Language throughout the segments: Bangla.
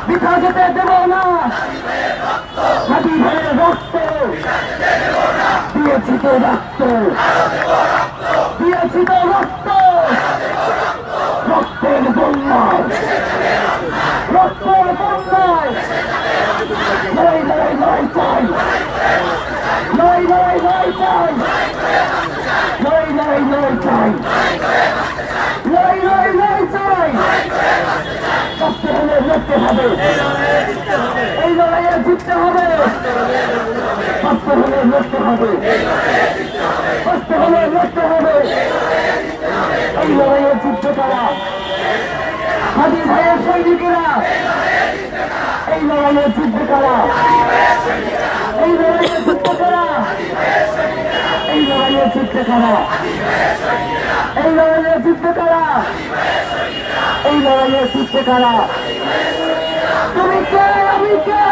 বৃথা যেতে দেব না, হাতি ভাইয়ের রক্ত দিয়েছি তো রক্ত, দিয়েছি তো রক্ত, রক্তের বন্যায়, রক্তের বন্যায় লড়াই লড়াই লড়াই চাই, লড়াই লড়াই লড়াই চাই, লড়াই লড়াই লড়াই চাই, লড়াই লড়াই লড়াই চাই। কষ্ট হলে লড়তে হবে, এই লড়াইয়ে জিততে হবে, কষ্ট হলে লড়তে হবে, কষ্ট হলে লড়তে হবে, এই লড়াইয়ে জিততে পারা হাদি ভাইয়ের সৈনিকেরা, এই লড়াইয়ে জিততে পারা, এই লড়াইয়ে জিততে পারা, এই লড়াইয়ে জিততে পারা, এই লড়াইয়ে জিততে পারা, এই লড়াইয়ে জিততে পারা। তুমি কে আমি কে,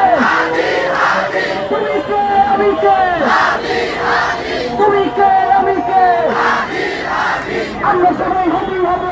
তুমি কে আমি কে, তুমি কে আমি কে, আমরা সবাই হাতি হব।